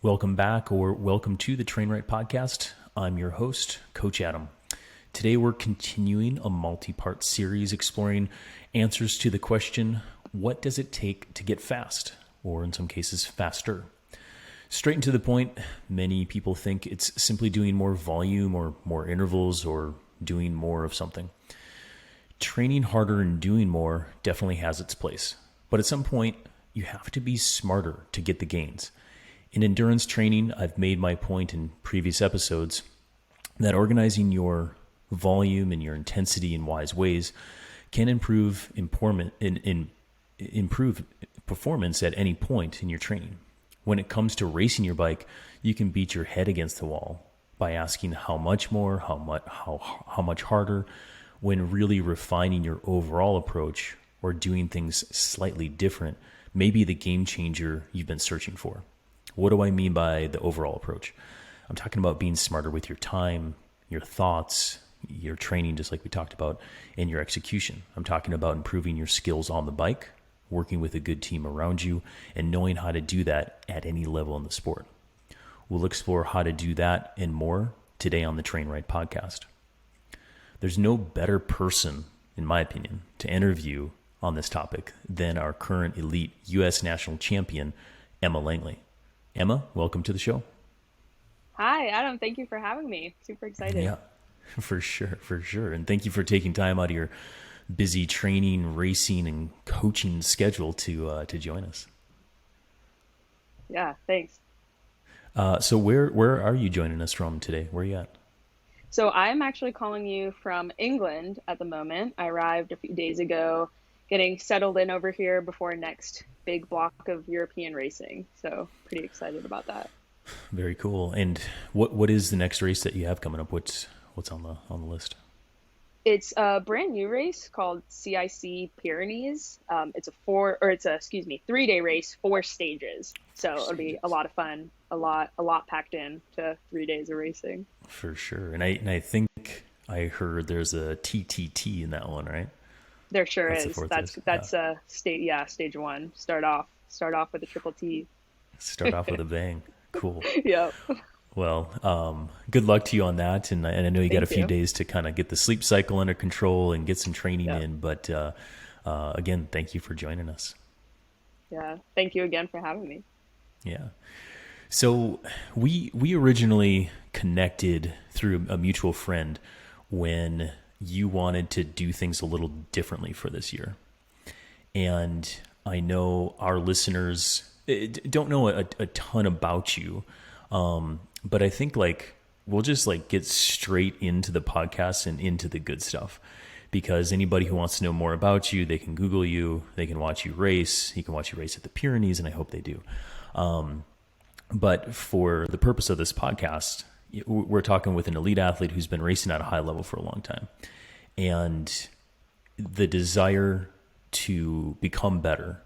Welcome back, or welcome to the Train Right Podcast. I'm your host, Coach Adam. Today we're continuing a multi-part series exploring answers to the question, what does it take to get fast? Or in some cases, faster. Straight and to the point, many people think it's simply doing more volume or more intervals or doing more of something. Training harder and doing more definitely has its place. But at some point, you have to be smarter to get the gains. In endurance training, I've made my point in previous episodes that organizing your volume and your intensity in wise ways can improve performance at any point in your training. When it comes to racing your bike, you can beat your head against the wall by asking how much more, how much harder, when really refining your overall approach or doing things slightly different may be the game changer you've been searching for. What do I mean by the overall approach? I'm talking about being smarter with your time, your thoughts, your training, just like we talked about, and your execution. I'm talking about improving your skills on the bike, working with a good team around you, and knowing how to do that at any level in the sport. We'll explore how to do that and more today on the Train Right Podcast. There's no better person, in my opinion, to interview on this topic than our current elite U.S. national champion, Emma Langley. Emma, welcome to the show. Hi, Adam. Thank you for having me. Super excited. Yeah, for sure. And thank you for taking time out of your busy training, racing, and coaching schedule to join us. Yeah, thanks. So where are you joining us from today? Where are you at? So I'm actually calling you from England at the moment. I arrived a few days ago, getting settled in over here before next big block of European racing. So pretty excited about that. Very cool. And what is the next race that you have coming up? What's on the list? It's a brand new race called CIC Pyrenees. It's a 3-day race, 4 stages. So it'll be a lot of fun, a lot packed in to 3 days of racing. For sure. And I think I heard there's a TTT in that one, right? There sure is. That's stage 1. Start off with a triple T. Start off with a bang. Cool. Yep. Well, good luck to you on that. And I know you got a few days to kind of get the sleep cycle under control and get some training in. But again, thank you for joining us. Yeah. Thank you again for having me. Yeah. So we originally connected through a mutual friend when you wanted to do things a little differently for this year. And I know our listeners don't know a ton about you. But I think we'll just get straight into the podcast and into the good stuff, because anybody who wants to know more about you, they can Google you, they can watch you race. You can watch you race at the Pyrenees, and I hope they do. But for the purpose of this podcast, we're talking with an elite athlete who's been racing at a high level for a long time. And the desire to become better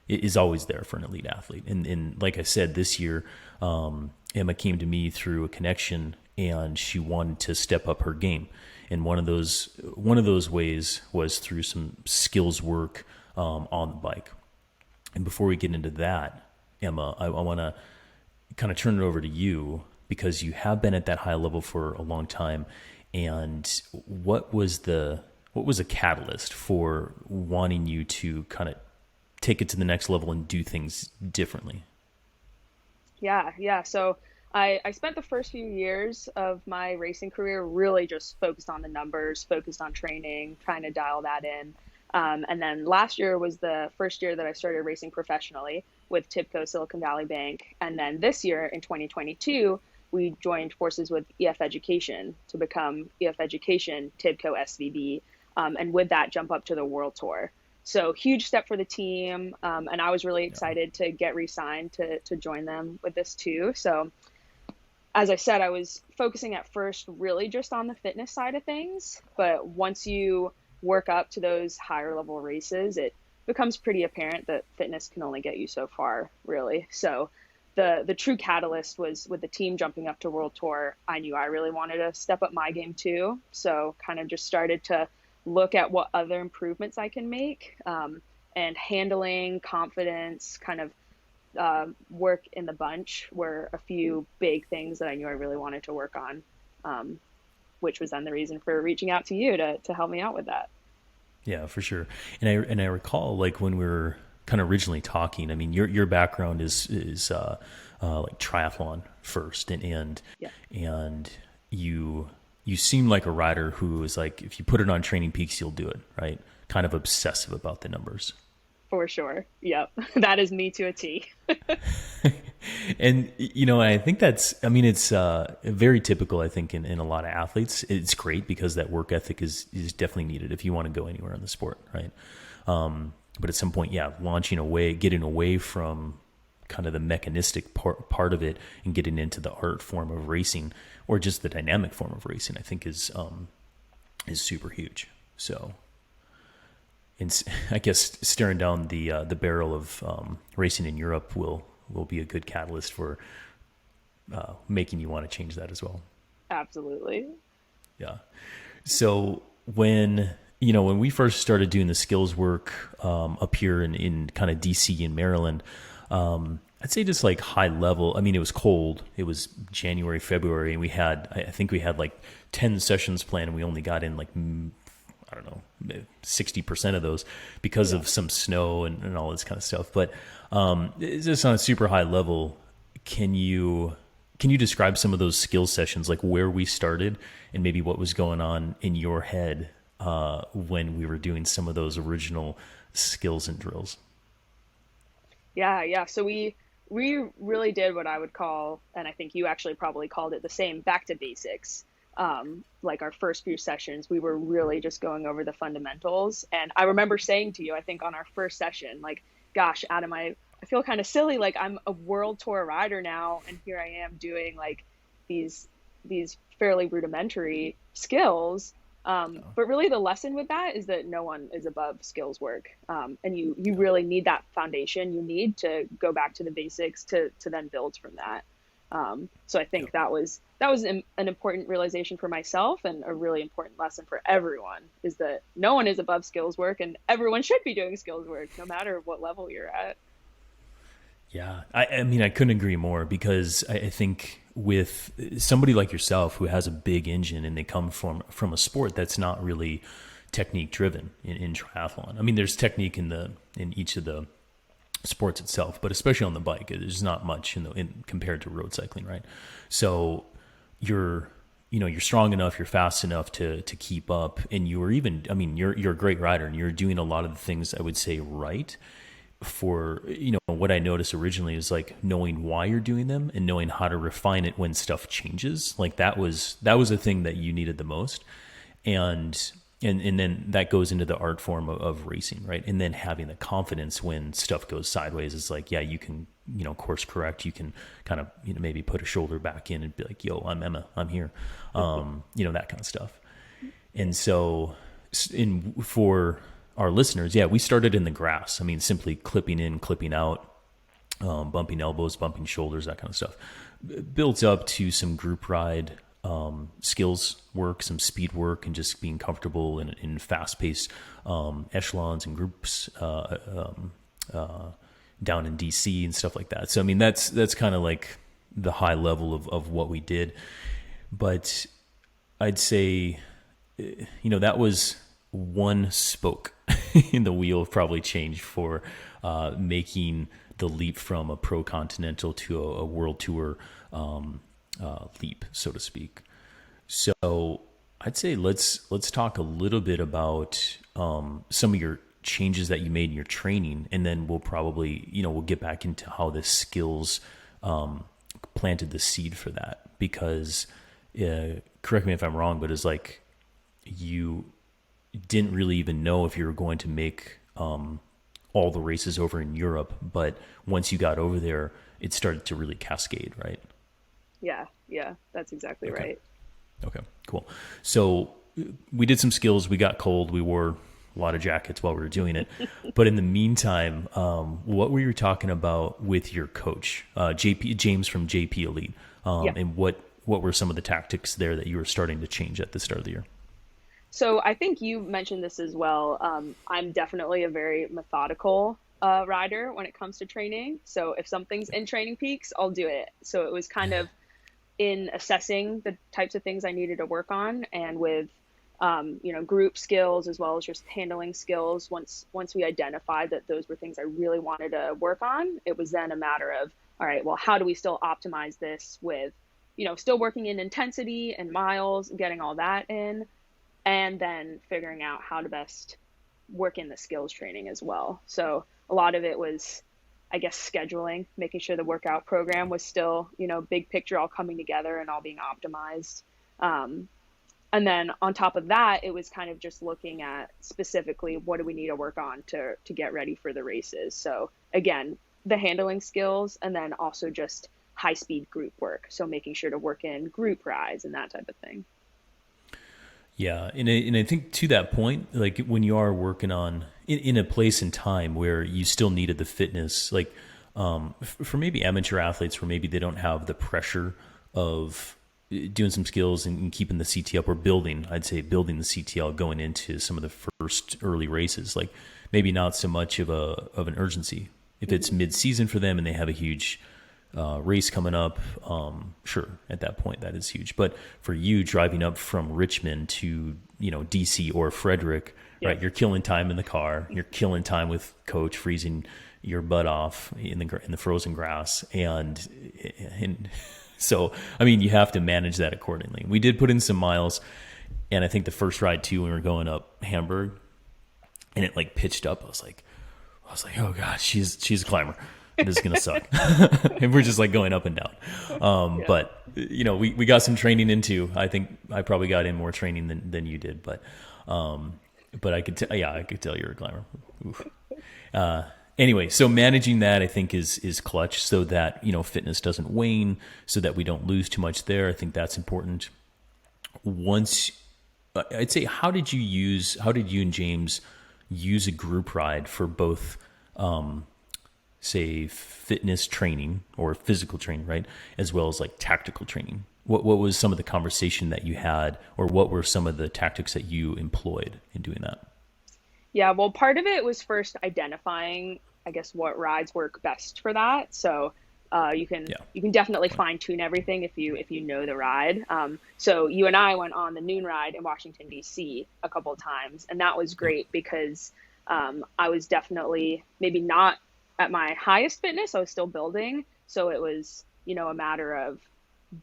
is always there for an elite athlete. And like I said, this year, Emma came to me through a connection, and she wanted to step up her game. And one of those ways was through some skills work on the bike. And before we get into that, Emma, I want to kind of turn it over to you, because you have been at that high level for a long time. And what was a catalyst for wanting you to kind of take it to the next level and do things differently? Yeah. So I spent the first few years of my racing career really just focused on the numbers, focused on training, trying to dial that in. And then last year was the first year that I started racing professionally with TIBCO Silicon Valley Bank. And then this year in 2022, we joined forces with EF Education to become EF Education-TIBCO-SVB. And with that, jump up to the WorldTour. So huge step for the team. And I was really excited to get re-signed to join them with this too. So as I said, I was focusing at first really just on the fitness side of things. But once you work up to those higher level races, it becomes pretty apparent that fitness can only get you so far, really. So the true catalyst was with the team jumping up to WorldTour. I knew I really wanted to step up my game too. So kind of just started to look at what other improvements I can make, and handling, confidence, kind of work in the bunch were a few big things that I knew I really wanted to work on, which was then the reason for reaching out to you to help me out with that. Yeah, for sure. And I recall like when we were kind of originally talking, I mean, your background is like triathlon first, Yeah, and you seem like a rider who is like, if you put it on Training Peaks, you'll do it, right? Kind of obsessive about the numbers. for sure. Yep. That is me to a T. And, you know, I think I mean, it's very typical, I think, in a lot of athletes. It's great because that work ethic is definitely needed if you want to go anywhere in the sport, right? But at some point, yeah, getting away from kind of the mechanistic part of it and getting into the art form of racing, or just the dynamic form of racing, I think is super huge. So, I guess staring down the barrel of racing in Europe will be a good catalyst for making you want to change that as well. Absolutely. Yeah. So when we first started doing the skills work up here in kind of DC and Maryland, I'd say just like high level. I mean, it was cold. It was January, February, and I think we had like 10 sessions planned, and we only got in like, I don't know, 60% of those because of some snow and all this kind of stuff. But just on a super high level, can you describe some of those skill sessions, like where we started and maybe what was going on in your head when we were doing some of those original skills and drills? Yeah. So we really did what I would call, and I think you actually probably called it the same, back to basics. Like our first few sessions, we were really just going over the fundamentals. And I remember saying to you, I think on our first session, like, gosh, Adam, I feel kind of silly. Like I'm a world tour rider now, and here I am doing like these fairly rudimentary skills. But really the lesson with that is that no one is above skills work. And you really need that foundation. You need to go back to the basics to then build from that. So I think that was an important realization for myself, and a really important lesson for everyone, is that no one is above skills work, and everyone should be doing skills work no matter what level you're at. Yeah. I mean, I couldn't agree more, because I think with somebody like yourself who has a big engine and they come from a sport that's not really technique driven in triathlon. I mean, there's technique in each of the sports itself, but especially on the bike, there's not much compared to road cycling, right? So you're strong enough, you're fast enough to keep up, and you're a great rider, and you're doing a lot of the things I would say right. For what I noticed originally is like knowing why you're doing them and knowing how to refine it when stuff changes. Like that was a thing that you needed the most, and then that goes into the art form of racing, right? And then having the confidence when stuff goes sideways is like, yeah, you can course correct. You can kind of maybe put a shoulder back in and be like, yo, I'm Emma, I'm here, that kind of stuff. And so for our listeners, yeah, we started in the grass. I mean, simply clipping in, clipping out, bumping elbows, bumping shoulders, that kind of stuff. Built up to some group ride skills work, some speed work, and just being comfortable in fast-paced echelons and groups down in DC and stuff like that. So, I mean, that's kind of like the high level of what we did. But I'd say, that was one spoke in the wheel probably changed for making the leap from a pro continental to a world tour leap, so to speak. So I'd say let's talk a little bit about some of your changes that you made in your training, and then we'll probably we'll get back into how the skills planted the seed for that. Because correct me if I'm wrong, but it's like you didn't really even know if you were going to make all the races over in Europe, but once you got over there, it started to really cascade, right? Yeah, that's exactly right. Okay, cool. So we did some skills. We got cold. We wore a lot of jackets while we were doing it. But in the meantime, what were you talking about with your coach, James from JP Elite? And what were some of the tactics there that you were starting to change at the start of the year? So I think you mentioned this as well. I'm definitely a very methodical rider when it comes to training. So if something's in Training Peaks, I'll do it. So it was kind of in assessing the types of things I needed to work on, and with group skills as well as just handling skills. Once we identified that those were things I really wanted to work on, it was then a matter of, all right, well, how do we still optimize this with, still working in intensity and miles, getting all that in, and then figuring out how to best work in the skills training as well. So a lot of it was, I guess, scheduling, making sure the workout program was still, big picture, all coming together and all being optimized. And then on top of that, it was kind of just looking at specifically what do we need to work on to get ready for the races. So again, the handling skills, and then also just high speed group work. So making sure to work in group rides and that type of thing. Yeah. And I think to that point, like when you are working on in a place and time where you still needed the fitness, like for maybe amateur athletes where maybe they don't have the pressure of doing some skills and keeping the CT up, or building the CTL going into some of the first early races, like maybe not so much of an urgency. If it's mid-season for them and they have a huge race coming up, sure, at that point that is huge. But for you driving up from Richmond to DC or Frederick, right, you're killing time in the car, you're killing time with coach, freezing your butt off in the frozen grass, and so, I mean, you have to manage that accordingly. We did put in some miles, and I think the first ride too, when we were going up Hamburg, and it like pitched up, I was like, oh God, she's a climber. This is gonna suck. And we're just like going up and down. But we got some training in too. I think I probably got in more training than you did, but I could tell you're a climber. Oof. Anyway, so managing that, I think, is clutch, so that, fitness doesn't wane, so that we don't lose too much there. I think that's important. Once, I'd say, how did you and James use a group ride for both, say, fitness training or physical training, right, as well as like tactical training? What was some of the conversation that you had, or what were some of the tactics that you employed in doing that? Yeah, well, part of it was first identifying, I guess, what rides work best for that. So you can definitely fine tune everything if you know the ride. So you and I went on the noon ride in Washington, D.C. a couple of times, and that was great because I was definitely maybe not at my highest fitness. I was still building. So it was, a matter of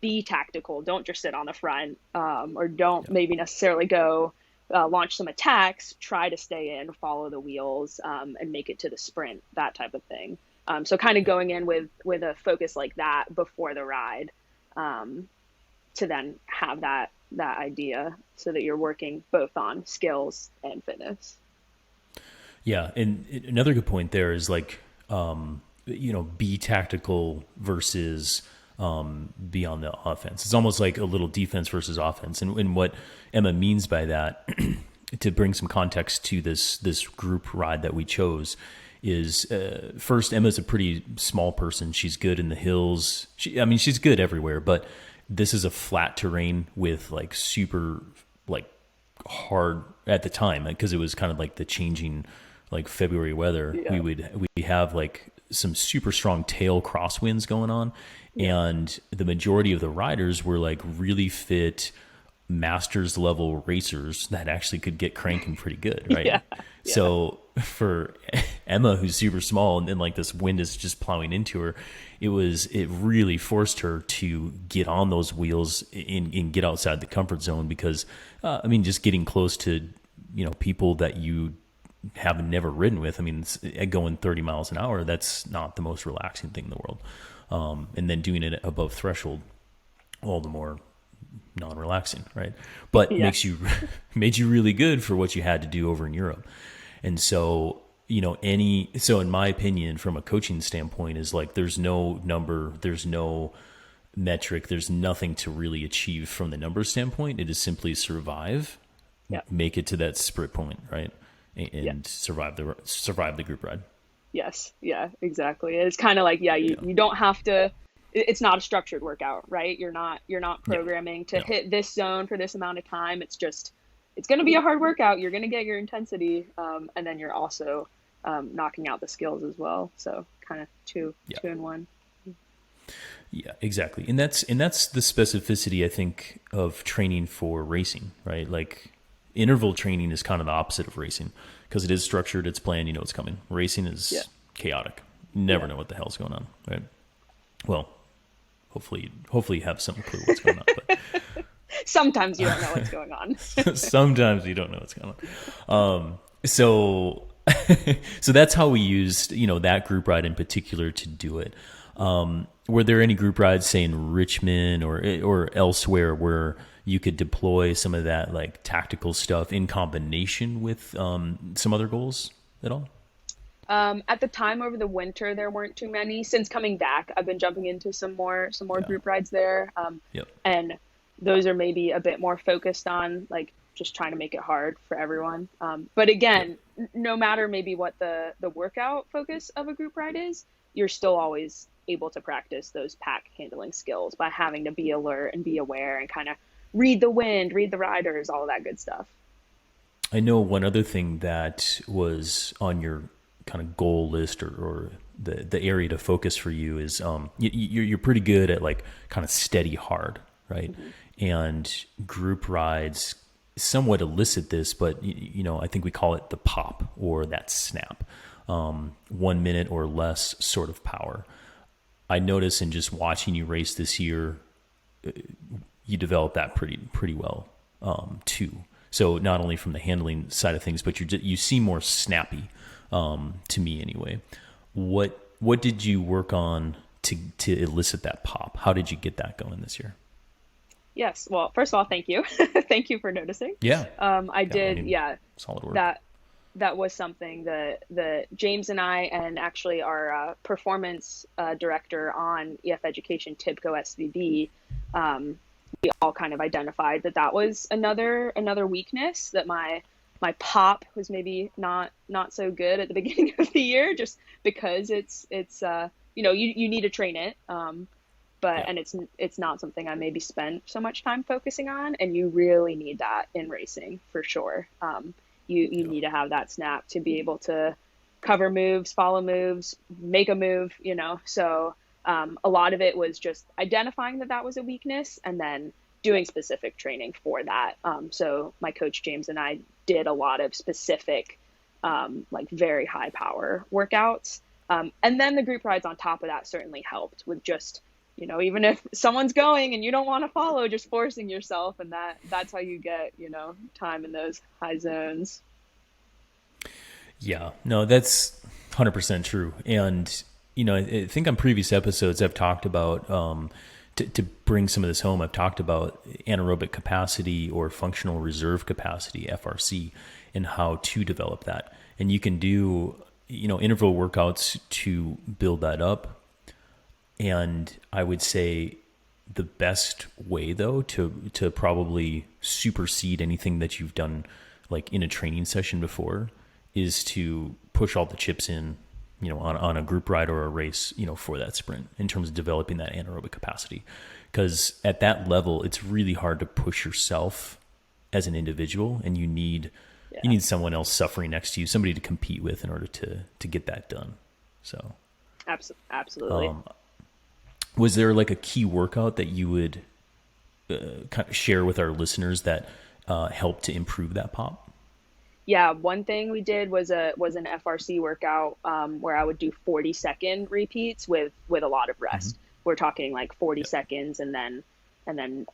be tactical. Don't just sit on the front, or don't maybe necessarily go launch some attacks, try to stay in, follow the wheels, and make it to the sprint, that type of thing. So kind of going in with a focus like that before the ride, to then have that idea so that you're working both on skills and fitness. Yeah. And another good point there is like, be tactical versus be on the offense. It's almost like a little defense versus offense. And what Emma means by that, to bring some context to this group ride that we chose, is first, Emma's a pretty small person. She's good in the hills. She's good everywhere, but this is a flat terrain with like super like hard at the time, because it was kind of like the changing like February weather. Yeah. We have like some super strong tail crosswinds going on. And the majority of the riders were like really fit masters level racers that actually could get cranking pretty good, right? Yeah. So for Emma, who's super small, and then like this wind is just plowing into her, it really forced her to get on those wheels and get outside the comfort zone, because just getting close to people that you have never ridden with, going 30 miles an hour, that's not the most relaxing thing in the world. And then doing it above threshold, all the more non-relaxing, right? But made you really good for what you had to do over in Europe. And so, so in my opinion, from a coaching standpoint, is like, there's no number, there's no metric, there's nothing to really achieve from the number standpoint. It is simply survive, make it to that sprint point, right? And survive the group ride. Yes. Yeah, exactly. It's kind of like, you don't have to, it's not a structured workout, right? You're not programming to hit this zone for this amount of time. It's just, it's going to be a hard workout. You're going to get your intensity. And then you're also knocking out the skills as well. So kind of two in one. Yeah, exactly. And that's the specificity, I think, of training for racing, right? Like interval training is kind of the opposite of racing because it is structured, it's planned, you know what's coming. Racing is chaotic. You never know what the hell's going on, right? Well, hopefully you have some clue what's going on. But sometimes you don't know what's going on. Sometimes you don't know what's going on. So that's how we used, you know, that group ride in particular to do it. Were there any group rides, say in Richmond or elsewhere, where you could deploy some of that like tactical stuff in combination with some other goals at all? At the time over the winter, there weren't too many. Since coming back, I've been jumping into some more group rides there. And those are maybe a bit more focused on like just trying to make it hard for everyone. But again, no matter maybe what the workout focus of a group ride is, you're still always able to practice those pack handling skills by having to be alert and be aware and kind of read the wind, read the riders, all of that good stuff. I know one other thing that was on your kind of goal list or the area to focus for you is you're pretty good at like kind of steady hard, right? Mm-hmm. And group rides somewhat elicit this, but you know, I think we call it the pop or that snap, 1 minute or less sort of power. I notice in just watching you race this year, you develop that pretty well too. So not only from the handling side of things, but you seem more snappy to me anyway. What did you work on to elicit that pop? How did you get that going this year? Yes. Well, first of all, thank you. Thank you for noticing. Yeah. I did. I mean, yeah. Solid work. That was something that James and I, and actually our performance director on EF Education-TIBCO-SVB, we all kind of identified that was another weakness, that my pop was maybe not so good at the beginning of the year, just because it's you know, you need to train it. And it's not something I maybe spent so much time focusing on, and you really need that in racing for sure. You need to have that snap to be able to cover moves, follow moves, make a move, you know. So a lot of it was just identifying that was a weakness and then doing specific training for that. So my coach James and I did a lot of specific like very high power workouts. And then the group rides on top of that certainly helped with just, you know, even if someone's going and you don't want to follow, just forcing yourself. And that's how you get, you know, time in those high zones. Yeah, no, that's 100% true. And, you know, I think on previous episodes, I've talked about, to bring some of this home, I've talked about anaerobic capacity or functional reserve capacity, FRC, and how to develop that. And you can do, you know, interval workouts to build that up. And I would say the best way, though, to probably supersede anything that you've done, like in a training session before, is to push all the chips in, you know, on a group ride or a race, you know, for that sprint in terms of developing that anaerobic capacity. Because at that level, it's really hard to push yourself as an individual, and you need someone else suffering next to you, somebody to compete with in order to get that done. So absolutely. Was there like a key workout that you would kind of share with our listeners that helped to improve that pop? Yeah, one thing we did was an FRC workout where I would do 40-second repeats with a lot of rest. Mm-hmm. We're talking like 40 seconds and then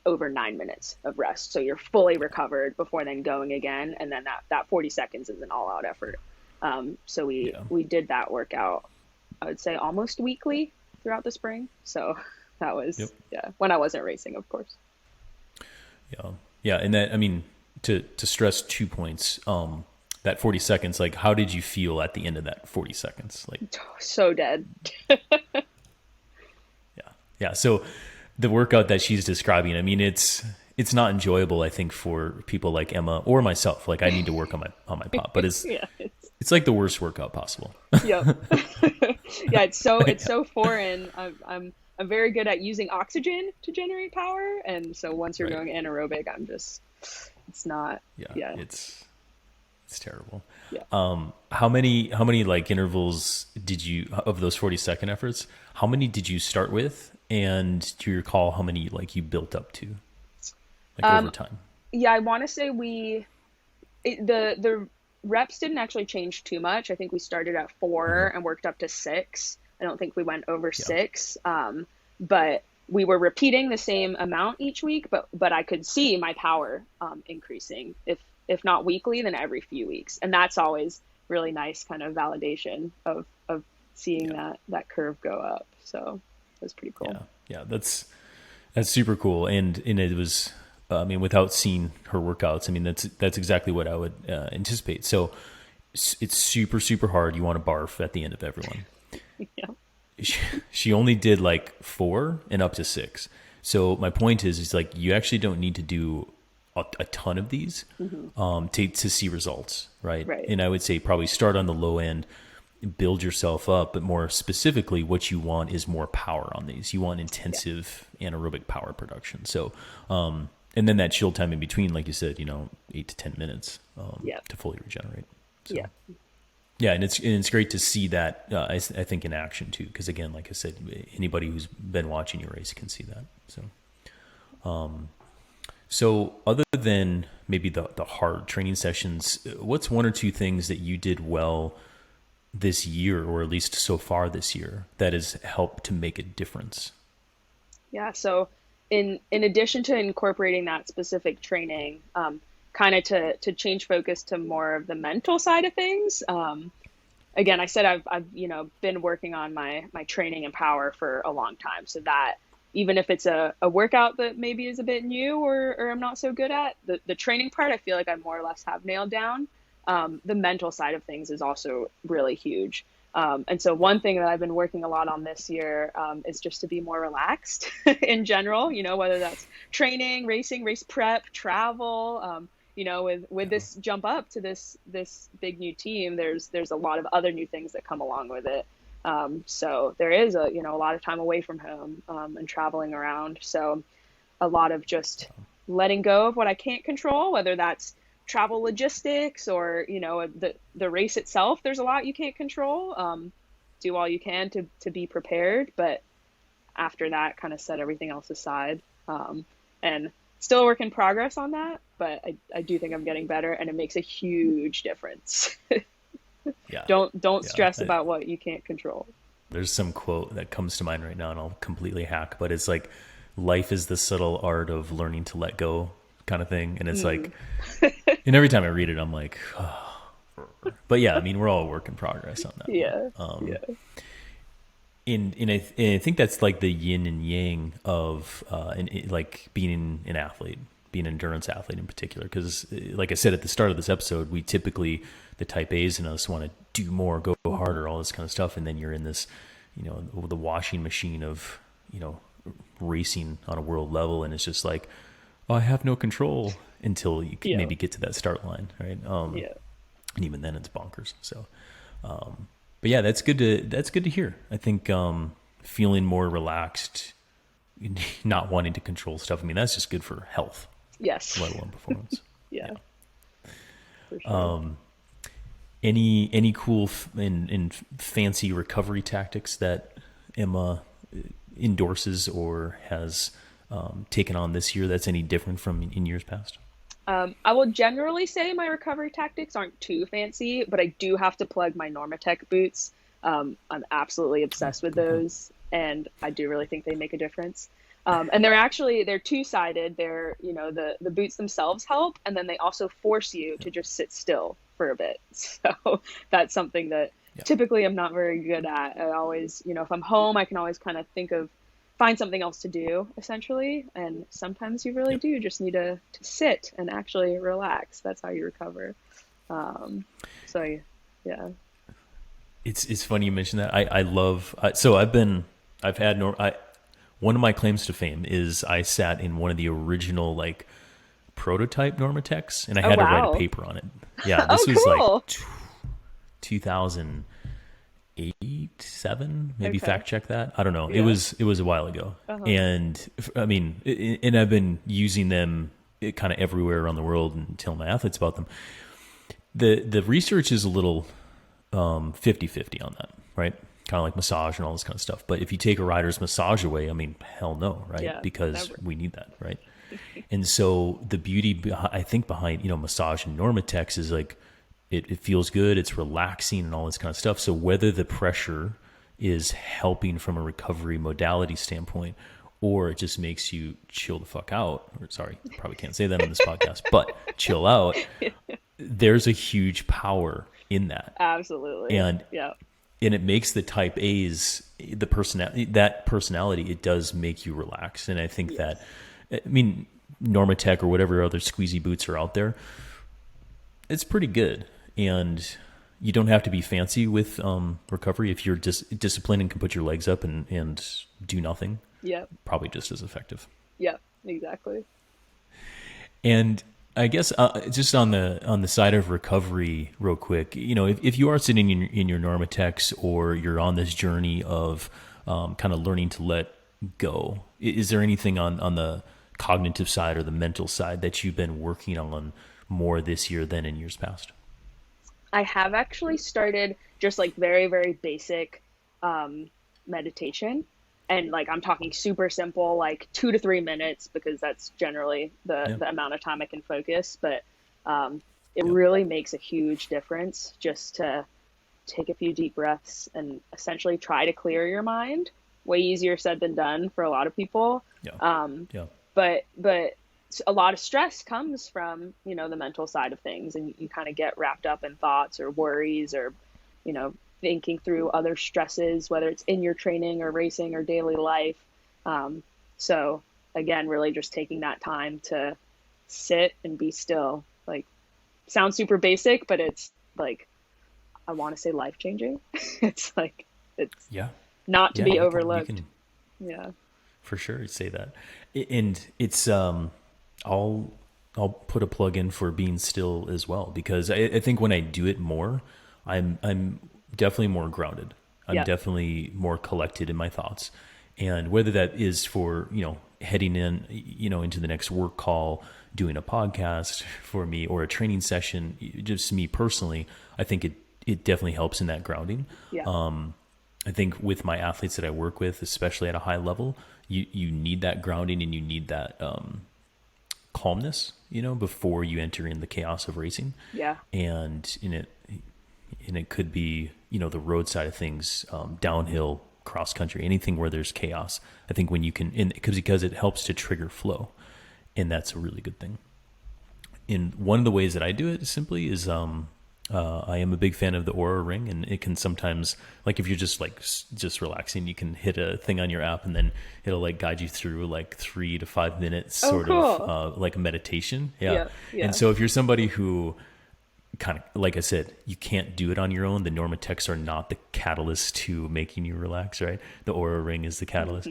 over 9 minutes of rest. So you're fully recovered before then going again, and then that 40 seconds is an all-out effort. So we did that workout, I would say almost weekly throughout the spring. So that was when I wasn't racing, of course. Yeah, and that, I mean, to stress 2 points, that 40 seconds, like how did you feel at the end of that 40 seconds? Like so dead. Yeah. So the workout that she's describing, I mean, it's not enjoyable, I think, for people like Emma or myself. Like I need to work on my pop, but it's like the worst workout possible. Yep. Yeah, it's so foreign. I'm very good at using oxygen to generate power, and so once you're going anaerobic, it's not. It's terrible. Yeah. How many like intervals did you, of those 40-second efforts, how many did you start with? And do you recall how many like you built up to, like over Um, time? yeah, I want to say the reps didn't actually change too much. I think we started at Hmm. 4 and worked up to 6. I don't think we went over Yeah. 6. But we were repeating the same amount each week, but I could see my power increasing, if not weekly, then every few weeks. And that's always really nice kind of validation of seeing Yeah. that curve go up. So that's pretty cool. Yeah. Yeah. That's super cool. And it was, I mean, without seeing her workouts, I mean, that's exactly what I would anticipate. So it's super, super hard. You want to barf at the end of everyone. Yeah. She only did like 4 and up to 6. So my point is like, you actually don't need to do a ton of these Hmm. to see results, right? Right. And I would say probably start on the low end, build yourself up, but more specifically, what you want is more power on these. You want Yeah. intensive anaerobic power production. So, and then that chill time in between, like you said, 8 to 10 minutes Yeah. to fully regenerate. Yeah. So. Yeah, and it's great to see that. I think in action too, because again, like I said, anybody who's been watching your race can see that. So other than maybe the hard training sessions, what's one or two things that you did well this year, or at least so far this year, that has helped to make a difference? Yeah, so in addition to incorporating that specific training, kind of to change focus to more of the mental side of things. Again, I said I've been working on my training and power for a long time, so that even if it's a workout that maybe is a bit new or I'm not so good at, the training part I feel like I more or less have nailed down. The mental side of things is also really huge. And so one thing that I've been working a lot on this year is just to be more relaxed in general, whether that's training, racing, race prep, travel. With Yeah. this jump up to this big new team, there's a lot of other new things that come along with it. So there is a lot of time away from home and traveling around. So a lot of just letting go of what I can't control, whether that's travel logistics or the race itself. There's a lot you can't control. Do all you can to be prepared, but after that, kind of set everything else aside. And still a work in progress on that, but I do think I'm getting better, and it makes a huge difference. Yeah. Don't Yeah. stress about what you can't control. There's some quote that comes to mind right now, and I'll completely hack, but it's like, life is the subtle art of learning to let go, kind of thing. And it's Mm. like, and every time I read it, I'm like, oh. But yeah, I mean, we're all a work in progress on that one. Yeah, yeah, And I think that's like the yin and yang of like being an athlete, being an endurance athlete in particular. Because like I said at the start of this episode, we typically, the type A's in us want to do more, go harder, all this kind of stuff. And then you're in this, the washing machine of, racing on a world level. And it's just like, oh, I have no control until you can yeah, maybe get to that start line, right? yeah. And even then it's bonkers. So, but yeah, that's good to hear. I think feeling more relaxed, not wanting to control stuff. I mean, that's just good for health, Yes. let alone performance. Yeah, Yeah. for sure. Any cool and fancy recovery tactics that Emma endorses or has taken on this year that's any different from in years past? I will generally say my recovery tactics aren't too fancy, but I do have to plug my Normatec boots. I'm absolutely Oh, obsessed with cool, cool. those, and I do really think they make a difference. And they're two-sided. They're, the boots themselves help, and then they also force you to just sit still for a bit. So that's something that Yeah. typically I'm not very good at. I always, if I'm home, I can always kind of find something else to do, essentially. And sometimes you really Yep. do just need to sit and actually relax. That's how you recover. Um, yeah. It's funny you mentioned that. I love, so I've had, one of my claims to fame is I sat in one of the original like prototype Normatecs, and I Oh, had to write a wow. paper on it. Yeah, Oh, this was like cool. 2008, 7, maybe Okay. fact check that. I don't know. It Yeah. was, it was a while ago. Uh-huh. And I mean, and I've been using them kind of everywhere around the world and telling my athletes about them. The research is a little 50-50 on that, right? Kind of like massage and all this kind of stuff. But if you take a rider's massage away, I mean, hell no, right? Yeah, Because never. we need that, right? And so the beauty, I think, behind, massage and Normatex is like, it feels good, it's relaxing and all this kind of stuff. So whether the pressure is helping from a recovery modality standpoint, or it just makes you chill the fuck out, or sorry, probably can't say that on this podcast, but chill out, there's a huge power in that. Absolutely. And Yeah. and it makes the type A's, that personality, it does make you relax. And I think Yes. that, I mean, Normatec or whatever other squeezy boots are out there, it's pretty good. And you don't have to be fancy with recovery. If you're just disciplined and can put your legs up and do nothing, Yep. probably just as effective. Yep. Exactly. And I guess just on the side of recovery, real quick, if you are sitting in your Normatex, or you're on this journey of kind of learning to let go, is there anything on the cognitive side or the mental side that you've been working on more this year than in years past? I have actually started just like very, very basic meditation. And like I'm talking super simple, like 2 to 3 minutes, because that's generally Yeah. the amount of time I can focus. But it Yeah. really makes a huge difference just to take a few deep breaths and essentially try to clear your mind. Way easier said than done for a lot of people. Yeah. Um, Yeah. but a lot of stress comes from, the mental side of things, and you kind of get wrapped up in thoughts or worries, or, thinking through other stresses, whether it's in your training or racing or daily life. So again, really just taking that time to sit and be still, like, sounds super basic, but it's like, I want to say life changing. It's like, it's Yeah. not to Yeah. be You overlooked. can Yeah. for sure say that. And it's, I'll put a plug in for being still as well, because I think when I do it more, I'm definitely more grounded. I'm Yeah. definitely more collected in my thoughts. And whether that is for, heading in, into the next work call, doing a podcast for me, or a training session, just me personally, I think it definitely helps in that grounding. Yeah. I think with my athletes that I work with, especially at a high level, you need that grounding, and you need that calmness, before you enter in the chaos of racing. Yeah. And it could be, the road side of things, downhill, cross country, anything where there's chaos. I think when you can, because it helps to trigger flow, and that's a really good thing. And one of the ways that I do it simply is, I am a big fan of the Aura Ring, and it can sometimes, like, if you're just relaxing, you can hit a thing on your app, and then it'll like guide you through like 3 to 5 minutes, Oh, sort cool. of like a meditation. Yeah. Yeah, yeah. And so if you're somebody who kind of, like I said, you can't do it on your own, the Normatex are not the catalyst to making you relax, right? The Aura Ring is the catalyst.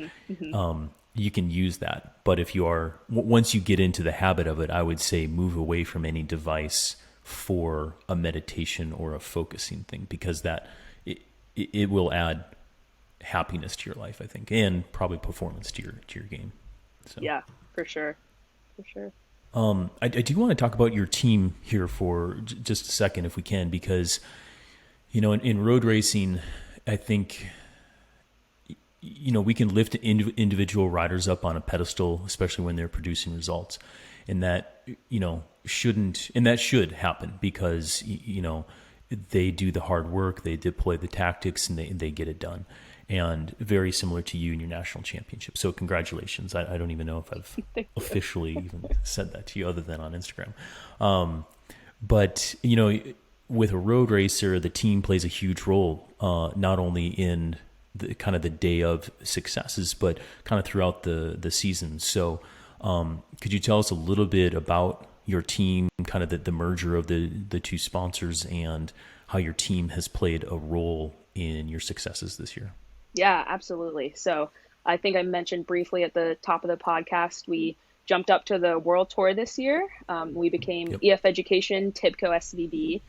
You can use that. But if you are, once you get into the habit of it, I would say move away from any device for a meditation or a focusing thing, because that it will add happiness to your life, I think, and probably performance to your game. So Yeah, for sure. For sure. I do want to talk about your team here for just a second, if we can, because in road racing, I think we can lift individual riders up on a pedestal, especially when they're producing results, and that should happen, because they do the hard work, they deploy the tactics, and they get it done. And very similar to you in your national championship. So congratulations. I don't even know if I've officially even said that to you, other than on Instagram. But with a road racer, the team plays a huge role, not only in the kind of the day of successes, but kind of throughout the season. So could you tell us a little bit about your team, kind of the merger of the two sponsors, and how your team has played a role in your successes this year? Yeah, absolutely. So I think I mentioned briefly at the top of the podcast, we jumped up to the World Tour this year. We became EF Education-TIBCO-SVB.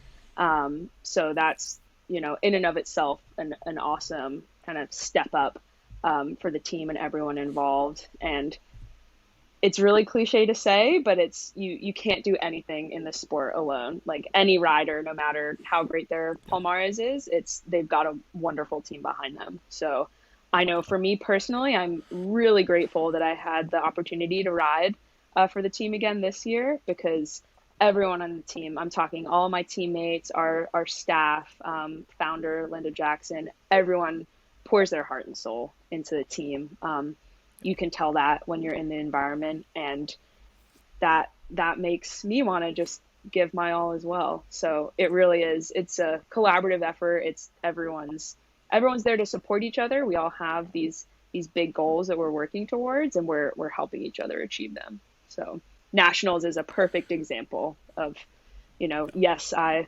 So that's, in and of itself, an awesome kind of step up for the team and everyone involved. And it's really cliche to say, but it's you can't do anything in the sport alone. Like any rider, no matter how great their palmares is, it's they've got a wonderful team behind them. So I know for me personally, I'm really grateful that I had the opportunity to ride for the team again this year, because everyone on the team, I'm talking all my teammates, our staff, founder Linda Jackson, everyone pours their heart and soul into the team. You can tell that when you're in the environment, and that makes me want to just give my all as well. So it really is, it's a collaborative effort. It's everyone's there to support each other. We all have these big goals that we're working towards, and we're helping each other achieve them. So nationals is a perfect example of, yes, I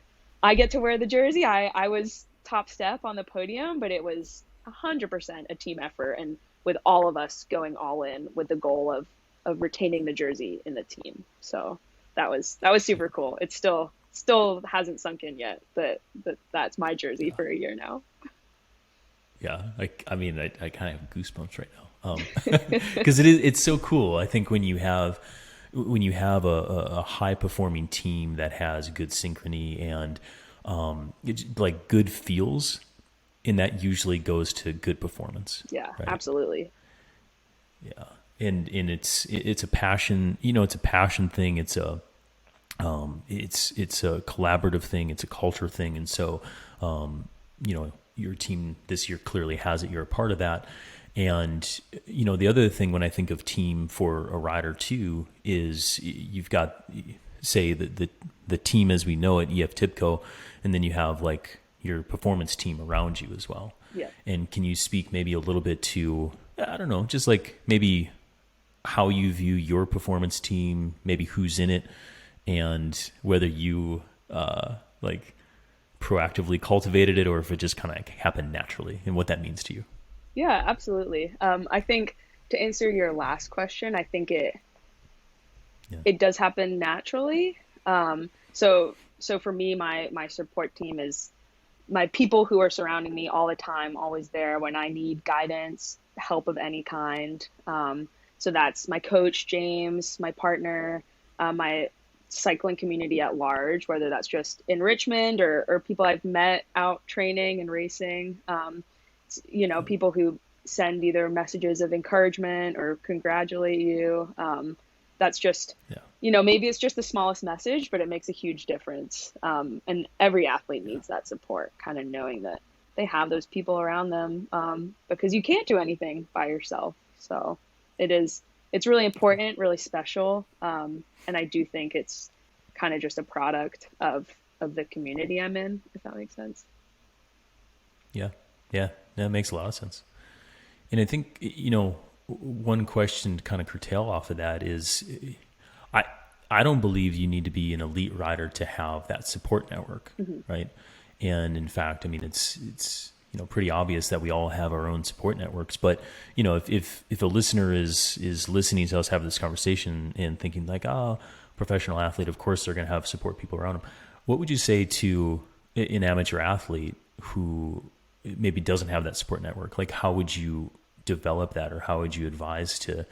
get to wear the jersey. I was top step on the podium, but it was 100% a team effort, and with all of us going all in with the goal of retaining the jersey in the team. So that was super cool. It still hasn't sunk in yet, but that's my jersey for a year now. Yeah. I mean, I kind of have goosebumps right now. Cause it's so cool. I think when you have a high performing team that has good synchrony and, it's like good feels, and that usually goes to good performance. Yeah, right? absolutely. Yeah. And it's a passion, it's a passion thing. It's a collaborative thing. It's a culture thing. And so, your team this year clearly has it. You're a part of that. And, the other thing when I think of team for a rider too, is you've got, say the team as we know it, EF TIBCO, and then you have like your performance team around you as well. Yeah. And can you speak maybe a little bit to, I don't know, just like maybe how you view your performance team, maybe who's in it, and whether you like proactively cultivated it, or if it just kind of happened naturally, and what that means to you. Yeah, absolutely. I think to answer your last question, I think it does happen naturally. So for me, my support team is my people who are surrounding me all the time, always there when I need guidance, help of any kind. So that's my coach, James, my partner, my cycling community at large, whether that's just in Richmond or people I've met out training and racing, people who send either messages of encouragement or congratulate you. That's just, maybe it's just the smallest message, but it makes a huge difference. And every athlete needs that support, kind of knowing that they have those people around them, because you can't do anything by yourself. So it's really important, really special. And I do think it's kind of just a product of the community I'm in, if that makes sense. Yeah. Yeah. That makes a lot of sense. And I think, one question to kind of curtail off of that is I don't believe you need to be an elite rider to have that support network. Mm-hmm. Right. And in fact, I mean, it's, pretty obvious that we all have our own support networks, but if a listener is listening to us have this conversation and thinking like, professional athlete, of course they're going to have support people around them. What would you say to an amateur athlete who maybe doesn't have that support network? Like, how would you develop that, or how would you advise to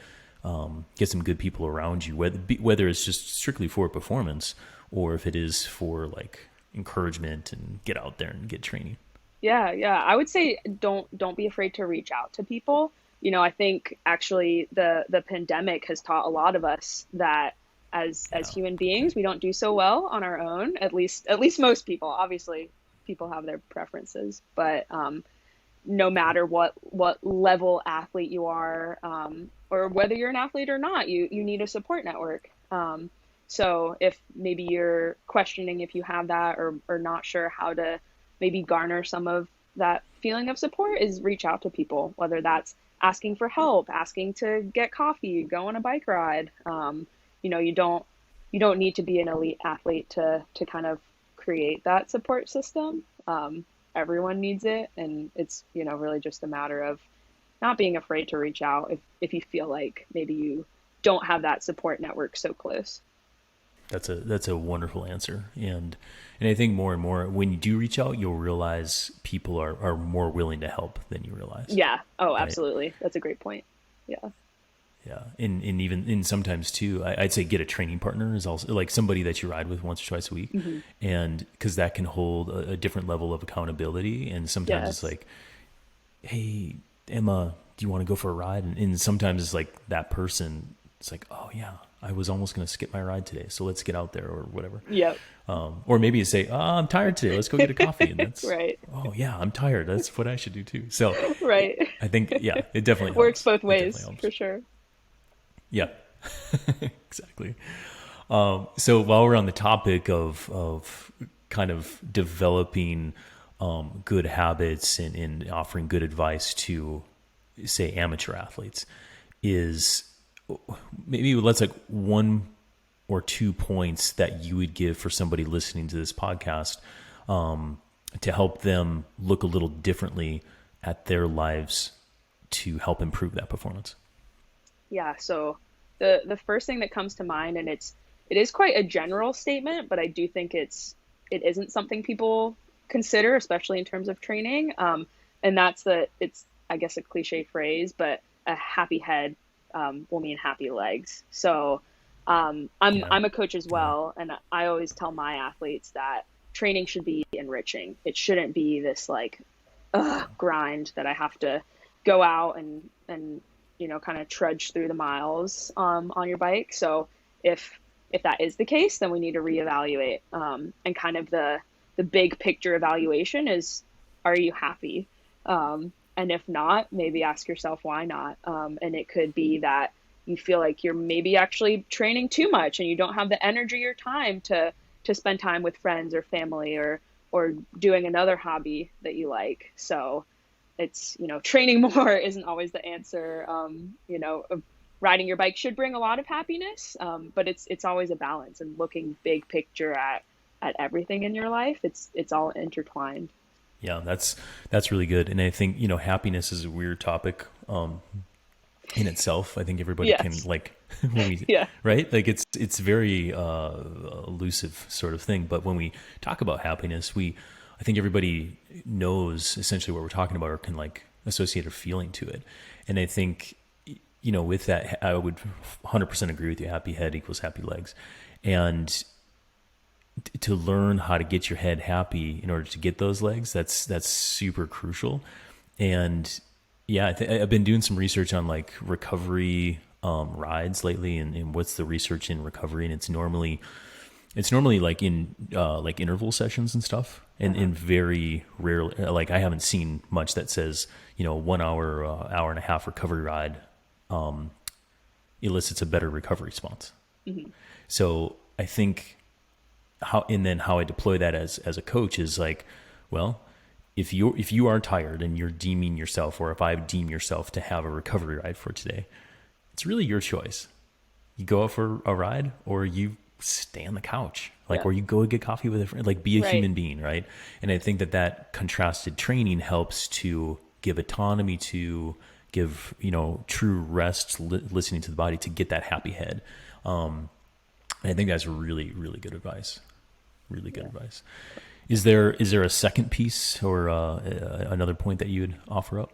get some good people around you, whether it's just strictly for performance, or if it is for like encouragement and get out there and get training? Yeah. I would say don't be afraid to reach out to people. I think actually the pandemic has taught a lot of us that as human beings, we don't do so well on our own. At least most people. Obviously, people have their preferences, but no matter what level athlete you are, or whether you're an athlete or not, you need a support network. So if maybe you're questioning if you have that, or not sure how to maybe garner some of that feeling of support, is reach out to people, whether that's asking for help, asking to get coffee, go on a bike ride. You don't need to be an elite athlete to kind of create that support system. Everyone needs it. And it's, really just a matter of not being afraid to reach out if you feel like maybe you don't have that support network so close. That's a wonderful answer. And I think more and more when you do reach out, you'll realize people are more willing to help than you realize. Yeah. Oh, right? absolutely. That's a great point. Yeah. Yeah. And even in sometimes too, I'd say get a training partner is also like somebody that you ride with once or twice a week. Mm-hmm. And cause that can hold a different level of accountability. And sometimes it's Yes. like, hey, Emma, do you want to go for a ride? And sometimes it's like that person, it's like, oh yeah, I was almost going to skip my ride today. So let's get out there or whatever. Yep. Or maybe you say, oh, I'm tired today. Let's go get a coffee. And that's, Right. oh yeah, I'm tired. That's what I should do too. So Right. I think, yeah, it definitely Works helps. both It definitely ways helps. for sure. Yeah, exactly. So while we're on the topic of kind of developing good habits and offering good advice to, say, amateur athletes, is maybe let's like 1 or 2 points that you would give for somebody listening to this podcast to help them look a little differently at their lives to help improve that performance. Yeah, so the first thing that comes to mind, and it is quite a general statement, but I do think it isn't something people consider, especially in terms of training. And that's that it's, I guess, a cliche phrase, but a happy head will mean happy legs. So Yeah. I'm a coach as Yeah. well, and I always tell my athletes that training should be enriching. It shouldn't be this like grind that I have to go out and kind of trudge through the miles on your bike. So if that is the case, then we need to reevaluate. And kind of the big picture evaluation is, are you happy? And if not, maybe ask yourself why not. And it could be that you feel like you're maybe actually training too much and you don't have the energy or time to spend time with friends or family or doing another hobby that you like. So it's, training more isn't always the answer. Riding your bike should bring a lot of happiness, but it's always a balance, and looking big picture at everything in your life. It's all intertwined. Yeah, that's really good. And I think, happiness is a weird topic in itself. I think everybody can Yes. like, when we, Yeah. right? Like it's very elusive sort of thing. But when we talk about happiness, I think everybody knows essentially what we're talking about or can like associate a feeling to it. And I think, with that, I would 100% agree with you. Happy head equals happy legs. And to learn how to get your head happy in order to get those legs, that's super crucial. And yeah, I've been doing some research on like recovery rides lately, and what's the research in recovery. And it's normally like in like interval sessions and stuff, and very rarely, like I haven't seen much that says 1 hour, hour and a half recovery ride elicits a better recovery response. Mm-hmm. So I think how I deploy that as a coach is like, well, if you are tired and you're deeming yourself, or if I deem yourself to have a recovery ride for today, it's really your choice. You go out for a ride, or you stay on the couch, like, Yeah. or you go get coffee with a friend, like be a Right. human being. Right. And I think that contrasted training helps to give autonomy, to give, true rest, listening to the body, to get that happy head. And I think that's really, really good advice. Really good advice. Is there a second piece or another point that you would offer up?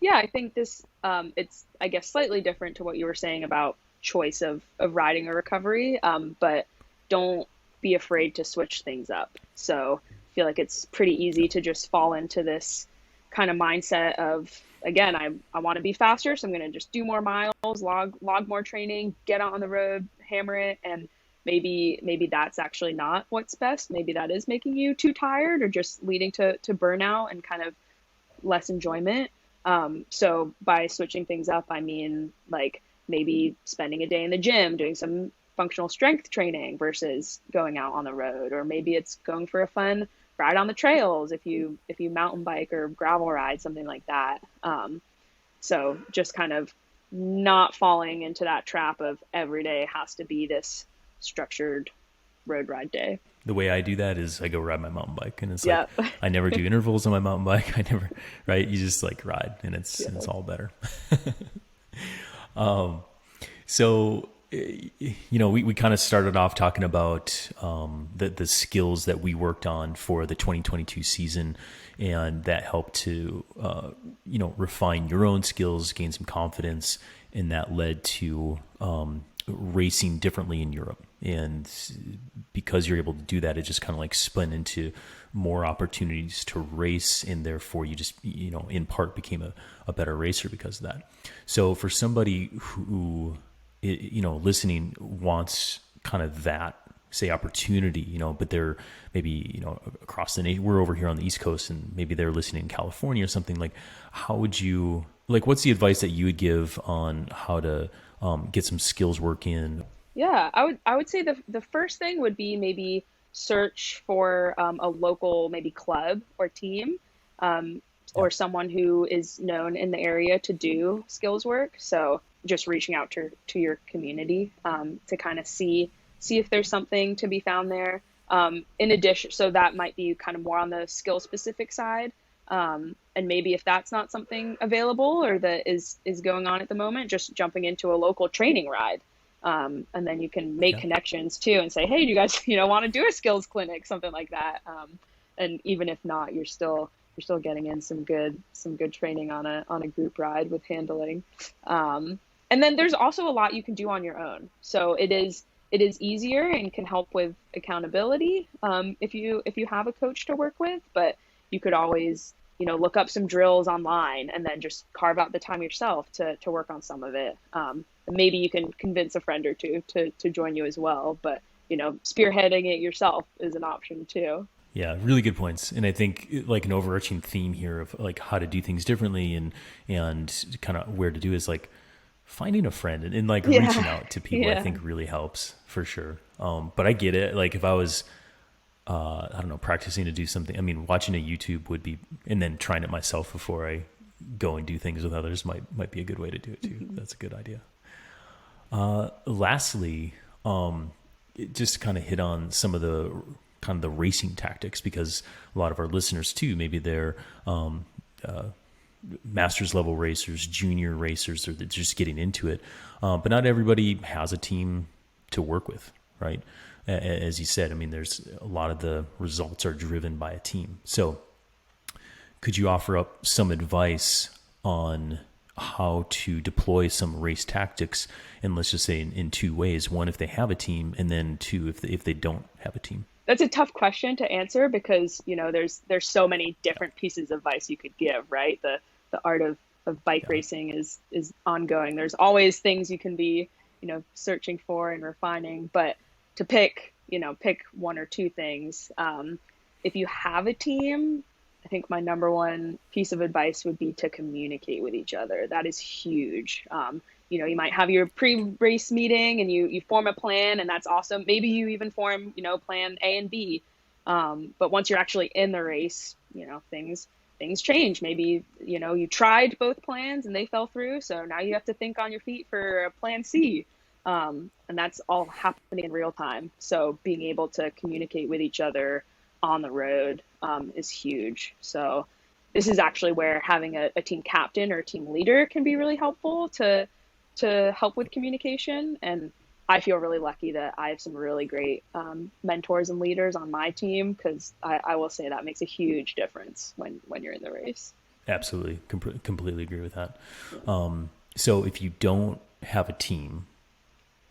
Yeah, I think this it's, I guess, slightly different to what you were saying about choice of riding or recovery, but don't be afraid to switch things up. So I feel like it's pretty easy to just fall into this kind of mindset of, again, I want to be faster, so I'm going to just do more miles, log more training, get out on the road, hammer it, and maybe that's actually not what's best. Maybe that is making you too tired or just leading to burnout and kind of less enjoyment. So by switching things up, I mean, like, maybe spending a day in the gym doing some functional strength training versus going out on the road, or maybe it's going for a fun ride on the trails if you mountain bike or gravel ride, something like that. So just kind of not falling into that trap of every day has to be this structured road ride day. The way I do that is I go ride my mountain bike, and it's Yeah. like, I never do intervals on my mountain bike. Right. You just like ride, and it's all better. So we kind of started off talking about the skills that we worked on for the 2022 season, and that helped to, refine your own skills, gain some confidence, and that led to racing differently in Europe. And because you're able to do that, it just kind of like spun into more opportunities to race, and therefore you just, in part became a better racer because of that. So for somebody who, listening wants kind of that, say, opportunity, but they're maybe, across the nation, we're over here on the East Coast, and maybe they're listening in California or something, like, how would you, like, what's the advice that you would give on how to get some skills work in? Yeah, I would say the first thing would be maybe search for a local maybe club or team, um, Yeah. or someone who is known in the area to do skills work. So just reaching out to your community, to kind of see if there's something to be found there. In addition, so that might be kind of more on the skill specific side. And maybe if that's not something available or that is going on at the moment, just jumping into a local training ride. And then you can make Yeah. connections too and say, hey, do you guys, want to do a skills clinic, something like that. And even if not, you're still getting in some good training on a group ride with handling. And then there's also a lot you can do on your own. So it is easier and can help with accountability, if you have a coach to work with, but you could always, look up some drills online and then just carve out the time yourself to work on some of it. And maybe you can convince a friend or two to join you as well, but spearheading it yourself is an option too. Yeah, really good points. And I think like an overarching theme here of like how to do things differently and kind of where to do is like finding a friend and like reaching Yeah. out to people, I Yeah. think really helps for sure. But I get it. Like if I was, I don't know, practicing to do something, I mean, watching a YouTube would be, and then trying it myself before I go and do things with others might be a good way to do it too. That's a good idea. Lastly, just kind of hit on some of the kind of the racing tactics, because a lot of our listeners too, maybe they're master's level racers, junior racers, or they're just getting into it. But not everybody has a team to work with, right? As you said, I mean, there's a lot of the results are driven by a team. So could you offer up some advice on how to deploy some race tactics? And let's just say in two ways: one, if they have a team, and then two, if they don't have a team. That's a tough question to answer because, there's so many different pieces of advice you could give, right? The art of bike Yeah. racing is ongoing. There's always things you can be, searching for and refining, but to pick one or two things. If you have a team, I think my number one piece of advice would be to communicate with each other. That is huge. You might have your pre-race meeting and you form a plan, and that's awesome. Maybe you even form, plan A and B. But once you're actually in the race, things change. Maybe, you tried both plans and they fell through. So now you have to think on your feet for a plan C. And that's all happening in real time. So being able to communicate with each other on the road, is huge. So this is actually where having a team captain or a team leader can be really helpful to help with communication. And I feel really lucky that I have some really great mentors and leaders on my team, because I will say that makes a huge difference when you're in the race. Absolutely. Completely agree with that. So if you don't have a team,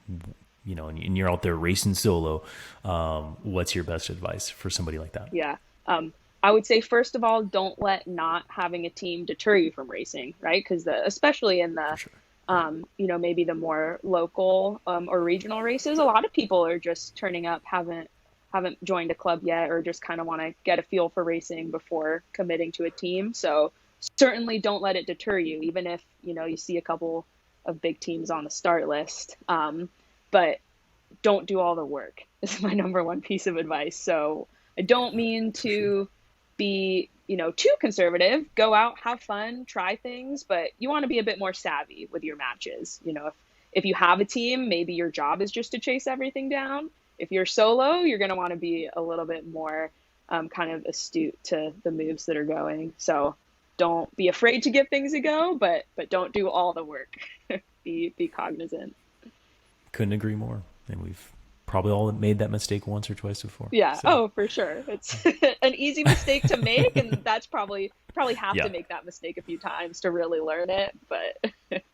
and you're out there racing solo, what's your best advice for somebody like that? Yeah. I would say, first of all, don't let not having a team deter you from racing, right? Because especially in For the, sure. maybe the more local or regional races, a lot of people are just turning up, haven't joined a club yet, or just kind of want to get a feel for racing before committing to a team. So certainly don't let it deter you, even if, you see a couple of big teams on the start list. But don't do all the work is my number one piece of advice. So I don't mean For sure. to be, too conservative. Go out, have fun, try things, but you want to be a bit more savvy with your matches. If you have a team, maybe your job is just to chase everything down. If you're solo, you're going to want to be a little bit more kind of astute to the moves that are going. So don't be afraid to give things a go, but don't do all the work. Be cognizant. couldn't agree more. And we've probably all made that mistake once or twice before. Yeah. So Oh, for sure. It's an easy mistake to make, and that's probably have to yeah, make that mistake a few times to really learn it. But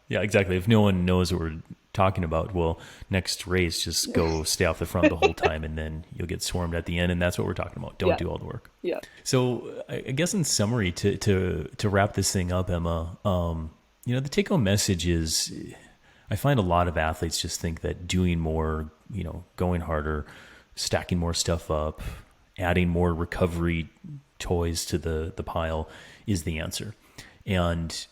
yeah, exactly. If no one knows what we're talking about, well, next race, just go stay off the front the whole time, and then you'll get swarmed at the end. And that's what we're talking about. Don't yeah, do all the work. yeah. So I guess in summary, to wrap this thing up, Emma, the take home message is, I find a lot of athletes just think that doing more, going harder, stacking more stuff up, adding more recovery toys to the pile is the answer. And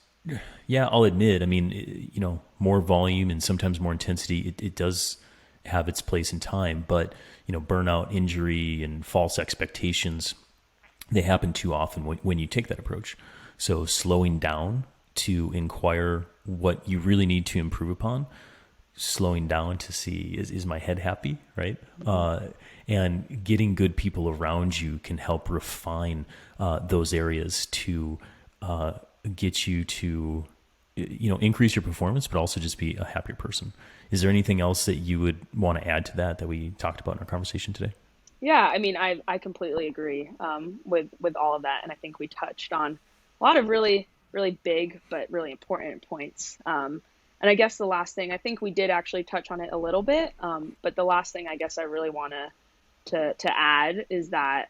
yeah, I'll admit, I mean, more volume and sometimes more intensity, it does have its place in time, but, burnout, injury, and false expectations, they happen too often when you take that approach. So slowing down to inquire what you really need to improve upon, slowing down to see, is my head happy, right? And getting good people around you can help refine those areas to get you to, increase your performance, but also just be a happier person. Is there anything else that you would want to add to that we talked about in our conversation today? Yeah, I mean, I completely agree with all of that, and I think we touched on a lot of really really big but really important points. And I guess the last thing, I think we did actually touch on it a little bit, but the last thing I guess I really want to add is that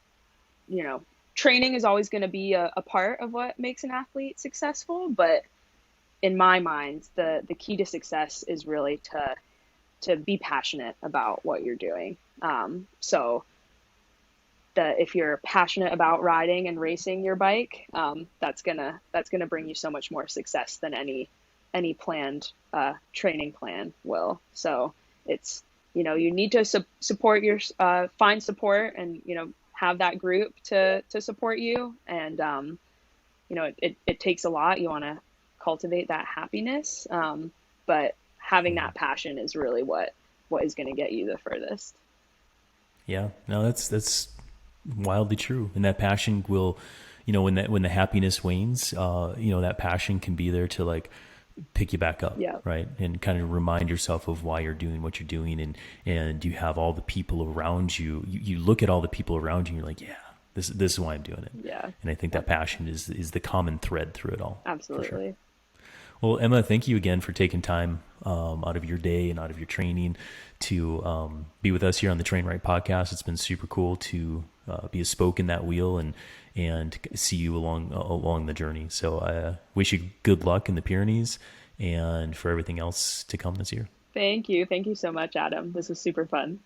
training is always going to be a part of what makes an athlete successful, but in my mind, the key to success is really to be passionate about what you're doing. So if you're passionate about riding and racing your bike, that's gonna bring you so much more success than any planned training plan will. So it's you need to support your find support and have that group to support you, and it takes a lot. You want to cultivate that happiness, but having that passion is really what is going to get you the furthest. Yeah, no, that's wildly true. And that passion will, when the happiness wanes, that passion can be there to like pick you back up. Yeah. Right. And kind of remind yourself of why you're doing what you're doing. And you have all the people around you. You look at all the people around you and you're like, yeah, this is why I'm doing it. Yeah. And I think that passion is the common thread through it all. Absolutely. For sure. Well, Emma, thank you again for taking time out of your day and out of your training to be with us here on the Train Right podcast. It's been super cool to be a spoke in that wheel and see you along the journey. So I wish you good luck in the Pyrenees and for everything else to come this year. Thank you. Thank you so much, Adam. This was super fun.